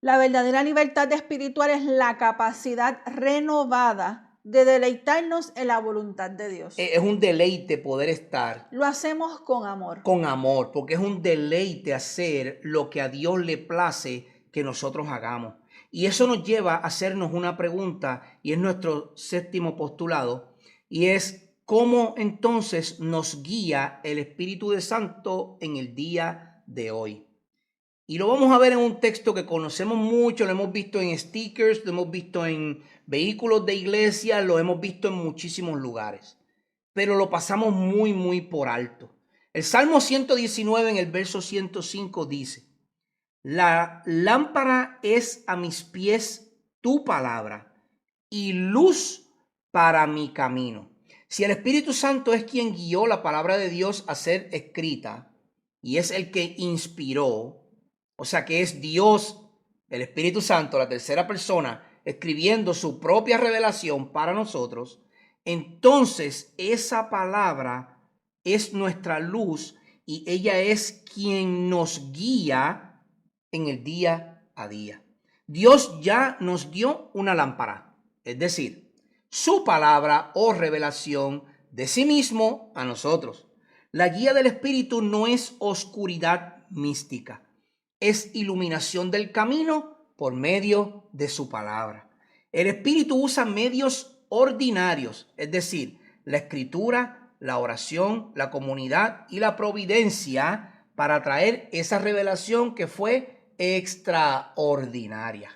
B: La verdadera libertad espiritual es la capacidad renovada de deleitarnos en la voluntad de Dios.
A: Es un deleite poder estar.
B: Lo hacemos con amor.
A: Con amor, porque es un deleite hacer lo que a Dios le place que nosotros hagamos. Y eso nos lleva a hacernos una pregunta, y es nuestro séptimo postulado, y es cómo entonces nos guía el Espíritu de Santo en el día de hoy. Y lo vamos a ver en un texto que conocemos mucho, lo hemos visto en stickers, lo hemos visto en vehículos de iglesia, lo hemos visto en muchísimos lugares, pero lo pasamos muy por alto. El Salmo 119 en el verso 105 dice: La lámpara es a mis pies tu palabra y luz para mi camino. Si el Espíritu Santo es quien guió la palabra de Dios a ser escrita y es el que inspiró, o sea que es Dios, el Espíritu Santo, la tercera persona, escribiendo su propia revelación para nosotros, entonces esa palabra es nuestra luz y ella es quien nos guía en el día a día. Dios ya nos dio una lámpara, es decir, su palabra o revelación de sí mismo a nosotros. La guía del Espíritu no es oscuridad mística, es iluminación del camino por medio de su palabra. El Espíritu usa medios ordinarios, es decir, la escritura, la oración, la comunidad y la providencia para traer esa revelación que fue extraordinaria.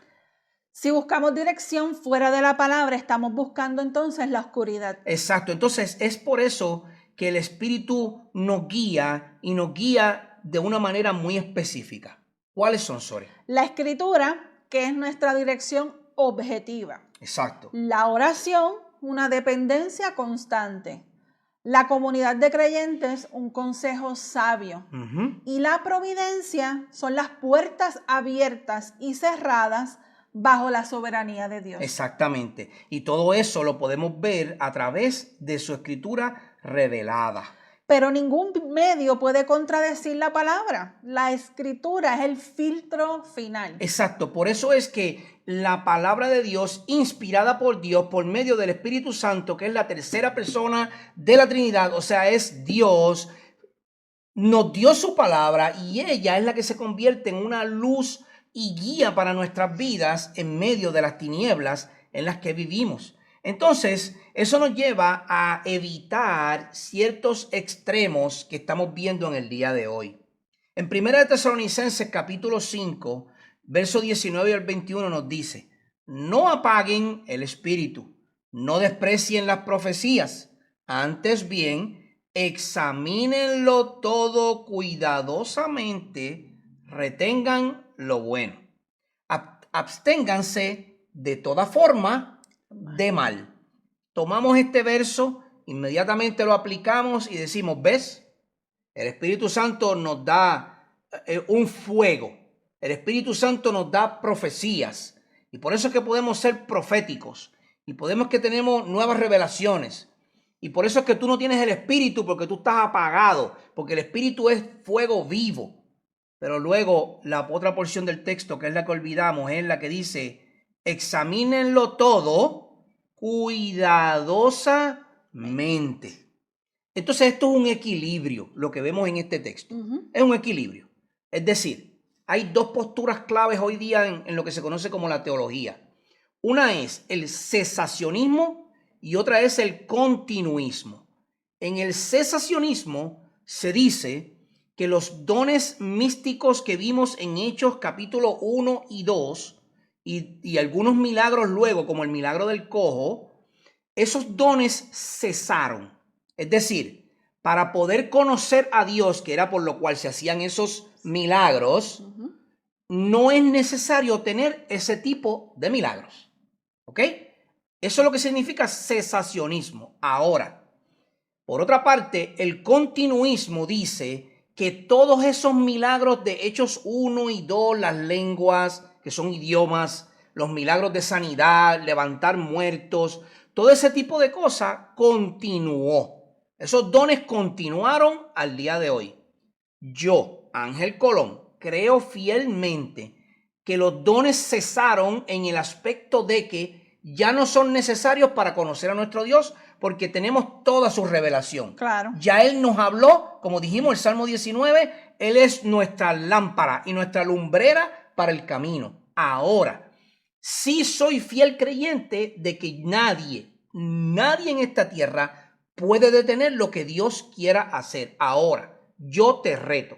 B: Si buscamos dirección fuera de la palabra, estamos buscando entonces la oscuridad.
A: Exacto, entonces es por eso que el Espíritu nos guía y nos guía de una manera muy específica. ¿Cuáles son, Sore?
B: La escritura, que es nuestra dirección objetiva.
A: Exacto.
B: La oración, una dependencia constante. La comunidad de creyentes, un consejo sabio. Y la providencia son las puertas abiertas y cerradas bajo la soberanía de Dios.
A: Exactamente. Y todo eso lo podemos ver a través de su escritura revelada.
B: Pero ningún medio puede contradecir la palabra. La escritura es el filtro final.
A: Exacto. Por eso es que la palabra de Dios, inspirada por Dios por medio del Espíritu Santo, que es la tercera persona de la Trinidad, o sea, es Dios, nos dio su palabra y ella es la que se convierte en una luz y guía para nuestras vidas en medio de las tinieblas en las que vivimos. Entonces, eso nos lleva a evitar ciertos extremos que estamos viendo en el día de hoy. En 1 Tesalonicenses capítulo 5, verso 19 al 21 nos dice: no apaguen el espíritu, no desprecien las profecías, antes bien, examínenlo todo cuidadosamente, retengan lo bueno. Absténganse de toda forma de mal. Tomamos este verso, inmediatamente lo aplicamos y decimos, ¿ves? El Espíritu Santo nos da un fuego. El Espíritu Santo nos da profecías. Y por eso es que podemos ser proféticos. Y podemos que tenemos nuevas revelaciones. Y por eso es que tú no tienes el Espíritu, porque tú estás apagado. Porque el Espíritu es fuego vivo. Pero luego la otra porción del texto, que es la que olvidamos, es la que dice: examínenlo todo cuidadosamente. Entonces esto es un equilibrio, lo que vemos en este texto. Es un equilibrio. Es decir, hay dos posturas claves hoy día en lo que se conoce como la teología. Una es el cesacionismo y otra es el continuismo. En el cesacionismo se dice que los dones místicos que vimos en Hechos capítulo 1 y 2 y algunos milagros luego, como el milagro del cojo, esos dones cesaron. Es decir, para poder conocer a Dios, que era por lo cual se hacían esos milagros, no es necesario tener ese tipo de milagros. ¿Ok? Eso es lo que significa cesacionismo. Ahora, por otra parte, el continuismo dice que todos esos milagros de Hechos 1 y 2, las lenguas, que son idiomas, los milagros de sanidad, levantar muertos, todo ese tipo de cosas continuó. Esos dones continuaron al día de hoy. Yo, Ángel Colón, creo fielmente que los dones cesaron en el aspecto de que ya no son necesarios para conocer a nuestro Dios, porque tenemos toda su revelación.
B: Claro.
A: Ya Él nos habló, como dijimos en el Salmo 19, Él es nuestra lámpara y nuestra lumbrera para el camino. Ahora, sí soy fiel creyente de que nadie en esta tierra puede detener lo que Dios quiera hacer. Ahora, yo te reto.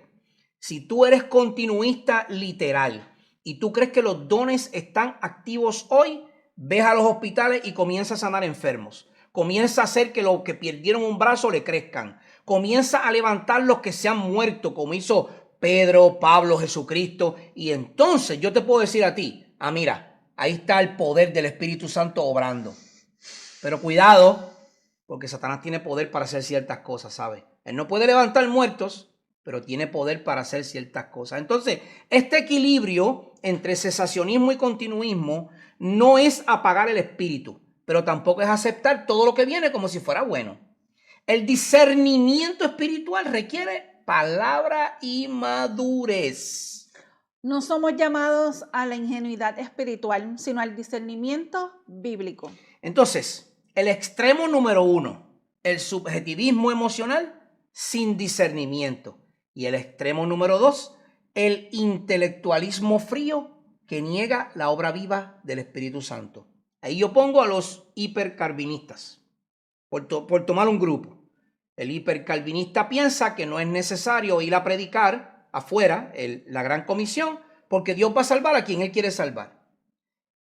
A: Si tú eres continuista literal y tú crees que los dones están activos hoy, ves a los hospitales y comienza a sanar enfermos. Comienza a hacer que los que perdieron un brazo le crezcan. Comienza a levantar los que se han muerto, como hizo Pedro, Pablo, Jesucristo. Y entonces yo te puedo decir a ti, mira, ahí está el poder del Espíritu Santo obrando. Pero cuidado, porque Satanás tiene poder para hacer ciertas cosas, ¿sabes? Él no puede levantar muertos, pero tiene poder para hacer ciertas cosas. Entonces, este equilibrio entre cesacionismo y continuismo no es apagar el espíritu, pero tampoco es aceptar todo lo que viene como si fuera bueno. El discernimiento espiritual requiere palabra y madurez.
B: No somos llamados a la ingenuidad espiritual, sino al discernimiento bíblico.
A: Entonces, el extremo número 1, el subjetivismo emocional sin discernimiento. Y el extremo número 2, el intelectualismo frío que niega la obra viva del Espíritu Santo. Ahí yo pongo a los hipercalvinistas, por tomar un grupo. El hipercalvinista piensa que no es necesario ir a predicar afuera la gran comisión porque Dios va a salvar a quien Él quiere salvar.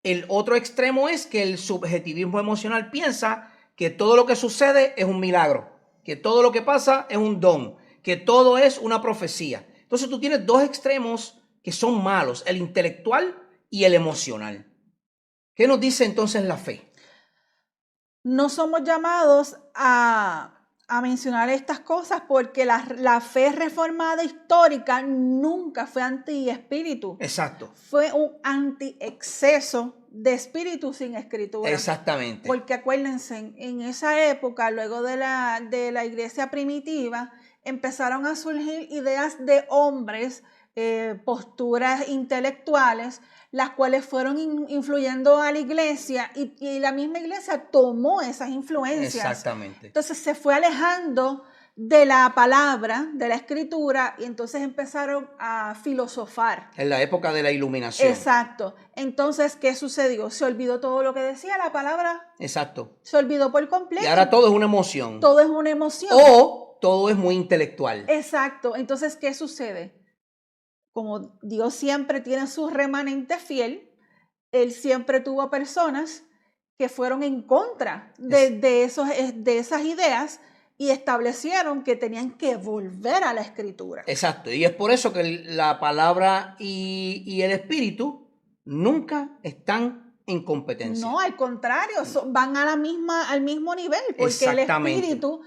A: El otro extremo es que el subjetivismo emocional piensa que todo lo que sucede es un milagro, que todo lo que pasa es un don, que todo es una profecía. Entonces tú tienes dos extremos que son malos, el intelectual y el emocional. ¿Qué nos dice entonces la fe?
B: No somos llamados a mencionar estas cosas porque la fe reformada histórica nunca fue anti-espíritu.
A: Exacto.
B: Fue un anti-exceso de espíritu sin escritura.
A: Exactamente.
B: Porque acuérdense, en esa época, luego de la iglesia primitiva, empezaron a surgir ideas de hombres, posturas intelectuales, las cuales fueron influyendo a la iglesia y la misma iglesia tomó esas influencias.
A: Exactamente.
B: Entonces se fue alejando de la palabra, de la escritura, y entonces empezaron a filosofar.
A: En la época de la iluminación.
B: Exacto. Entonces, ¿qué sucedió? Se olvidó todo lo que decía la palabra.
A: Exacto.
B: Se olvidó por completo.
A: Y ahora todo es una emoción.
B: Todo es una emoción.
A: O todo es muy intelectual.
B: Exacto. Entonces, ¿qué sucede? Como Dios siempre tiene su remanente fiel, Él siempre tuvo personas que fueron en contra de esas ideas y establecieron que tenían que volver a la escritura.
A: Exacto. Y es por eso que la palabra y el espíritu nunca están en competencia.
B: No, al contrario, van al mismo nivel, porque el espíritu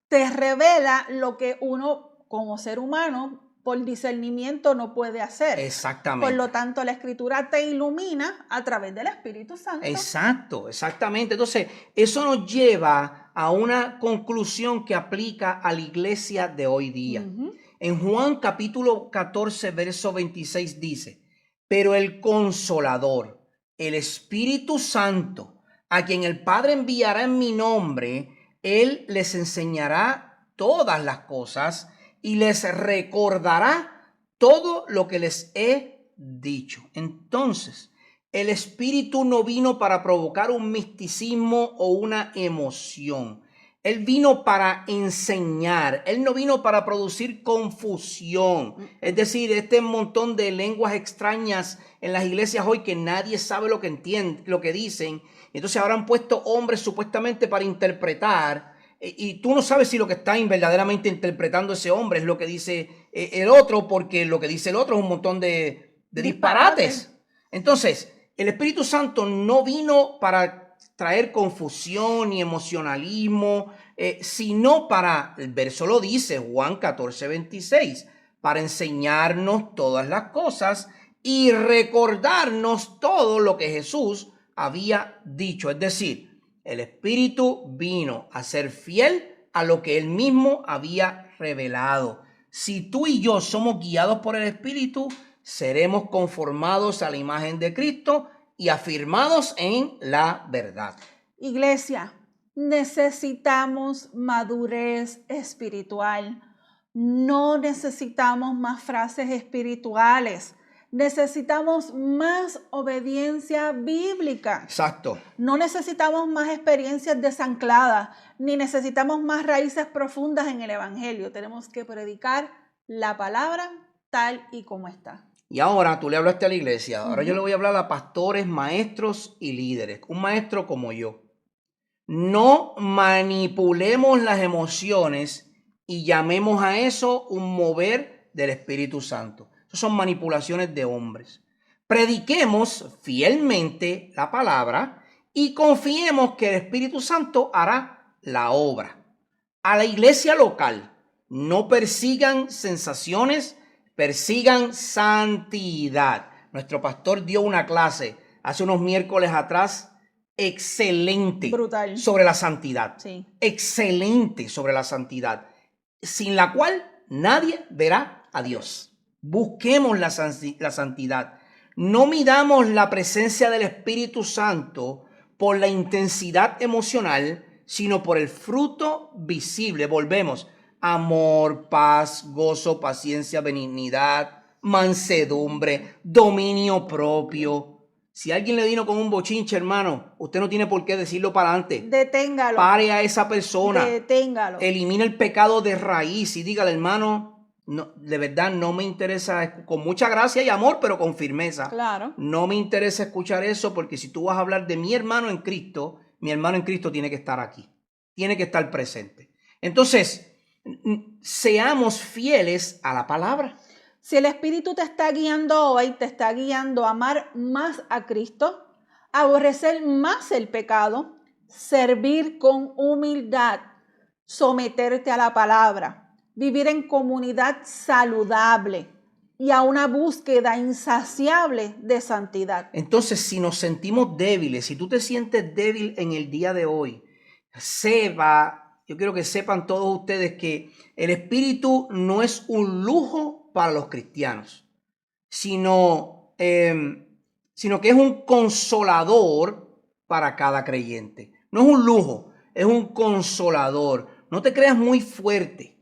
B: te revela lo que uno como ser humano por discernimiento no puede hacer.
A: Exactamente.
B: Por lo tanto, la escritura te ilumina a través del Espíritu Santo.
A: Exacto, exactamente. Entonces, eso nos lleva a una conclusión que aplica a la iglesia de hoy día. En Juan capítulo 14, verso 26 dice, pero el Consolador, el Espíritu Santo, a quien el Padre enviará en mi nombre, Él les enseñará todas las cosas y les recordará todo lo que les he dicho. Entonces, el Espíritu no vino para provocar un misticismo o una emoción. Él vino para enseñar. Él no vino para producir confusión. Es decir, este montón de lenguas extrañas en las iglesias hoy que nadie sabe lo que entiende, lo que dicen. Entonces ahora han puesto hombres supuestamente para interpretar. Y tú no sabes si lo que está verdaderamente interpretando ese hombre es lo que dice el otro, porque lo que dice el otro es un montón de disparates. Entonces, el Espíritu Santo no vino para traer confusión ni emocionalismo, sino para, el verso lo dice, Juan 14, 26, para enseñarnos todas las cosas y recordarnos todo lo que Jesús había dicho. Es decir, el Espíritu vino a ser fiel a lo que Él mismo había revelado. Si tú y yo somos guiados por el Espíritu, seremos conformados a la imagen de Cristo y afirmados en la verdad.
B: Iglesia, necesitamos madurez espiritual. No necesitamos más frases espirituales. Necesitamos más obediencia bíblica.
A: Exacto.
B: No necesitamos más experiencias desancladas, ni necesitamos más raíces profundas en el Evangelio. Tenemos que predicar la palabra tal y como está.
A: Y ahora tú le hablaste a la iglesia. Ahora yo le voy a hablar a pastores, maestros y líderes. Un maestro como yo. No manipulemos las emociones y llamemos a eso un mover del Espíritu Santo. Esas son manipulaciones de hombres. Prediquemos fielmente la palabra y confiemos que el Espíritu Santo hará la obra. A la iglesia local, no persigan sensaciones, persigan santidad. Nuestro pastor dio una clase hace unos miércoles atrás excelente.
B: Brutal.
A: Sobre la santidad.
B: Sí.
A: Excelente sobre la santidad, sin la cual nadie verá a Dios. Busquemos la santidad. No midamos la presencia del Espíritu Santo por la intensidad emocional, sino por el fruto visible. Volvemos. Amor, paz, gozo, paciencia, benignidad, mansedumbre, dominio propio. Si alguien le vino con un bochinche, hermano, usted no tiene por qué decirlo para adelante.
B: Deténgalo.
A: Pare a esa persona.
B: Deténgalo.
A: Elimina el pecado de raíz y dígale, hermano, no, de verdad no me interesa, con mucha gracia y amor, pero con firmeza.
B: Claro.
A: No me interesa escuchar eso, porque si tú vas a hablar de mi hermano en Cristo, mi hermano en Cristo tiene que estar aquí. Tiene que estar presente. Entonces, seamos fieles a la palabra.
B: Si el Espíritu te está guiando hoy, te está guiando a amar más a Cristo, aborrecer más el pecado, servir con humildad, someterte a la palabra, vivir en comunidad saludable y a una búsqueda insaciable de santidad.
A: Entonces, si nos sentimos débiles, si tú te sientes débil en el día de hoy, yo quiero que sepan todos ustedes que el Espíritu no es un lujo para los cristianos, sino que es un consolador para cada creyente. No es un lujo, es un consolador. No te creas muy fuerte,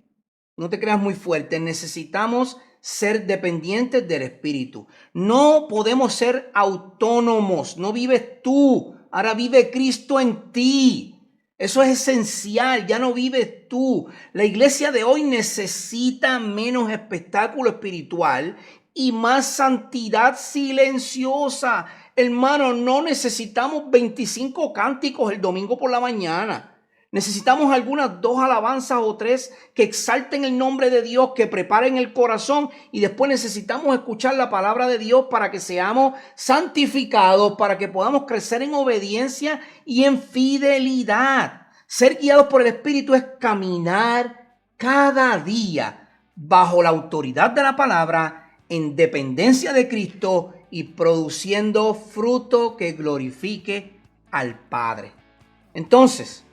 A: no te creas muy fuerte. Necesitamos ser dependientes del Espíritu. No podemos ser autónomos. No vives tú, ahora vive Cristo en ti. Eso es esencial, ya no vives tú. La iglesia de hoy necesita menos espectáculo espiritual y más santidad silenciosa. Hermano, no necesitamos 25 cánticos el domingo por la mañana. Necesitamos algunas 2 alabanzas o 3 que exalten el nombre de Dios, que preparen el corazón, y después necesitamos escuchar la palabra de Dios para que seamos santificados, para que podamos crecer en obediencia y en fidelidad. Ser guiados por el Espíritu es caminar cada día bajo la autoridad de la palabra, en dependencia de Cristo y produciendo fruto que glorifique al Padre. Entonces,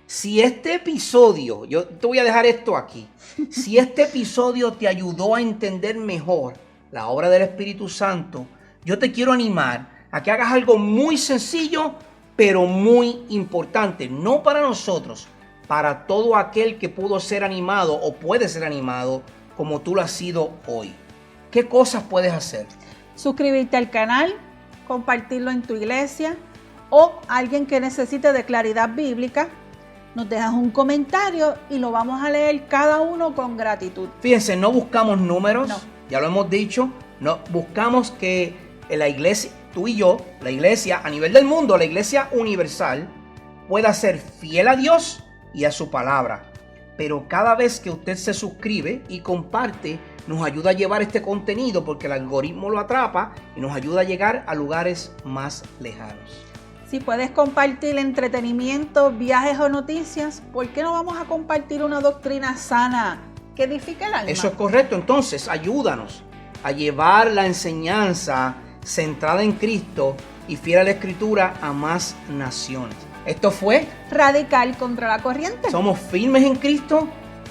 A: si este episodio, yo te voy a dejar esto aquí, si este episodio te ayudó a entender mejor la obra del Espíritu Santo, yo te quiero animar a que hagas algo muy sencillo, pero muy importante, no para nosotros, para todo aquel que pudo ser animado o puede ser animado como tú lo has sido hoy. ¿Qué cosas puedes hacer?
B: Suscribirte al canal, compartirlo en tu iglesia o alguien que necesite de claridad bíblica. Nos dejas un comentario y lo vamos a leer cada uno con gratitud.
A: Fíjense, no buscamos números,
B: no.
A: Ya lo hemos dicho, no buscamos que la iglesia, tú y yo, la iglesia a nivel del mundo, la iglesia universal, pueda ser fiel a Dios y a su palabra. Pero cada vez que usted se suscribe y comparte, nos ayuda a llevar este contenido porque el algoritmo lo atrapa y nos ayuda a llegar a lugares más lejanos.
B: Si puedes compartir entretenimiento, viajes o noticias, ¿por qué no vamos a compartir una doctrina sana que edifique el alma?
A: Eso es correcto. Entonces, ayúdanos a llevar la enseñanza centrada en Cristo y fiel a la Escritura a más naciones. Esto fue
B: Radical contra la corriente.
A: Somos firmes en Cristo,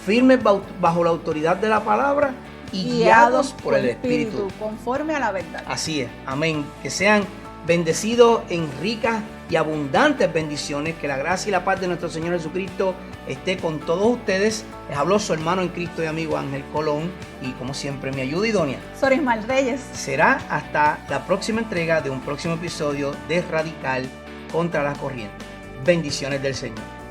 A: firmes bajo la autoridad de la palabra y guiados por el Espíritu.
B: Conforme a la verdad.
A: Así es. Amén. Que sean bendecidos en ricas y abundantes bendiciones. Que la gracia y la paz de nuestro Señor Jesucristo esté con todos ustedes. Les habló su hermano en Cristo y amigo Ángel Colón. Y como siempre, mi ayuda idónea,
B: Sorismal Reyes.
A: Será hasta la próxima entrega de un próximo episodio de Radical contra la Corriente. Bendiciones del Señor.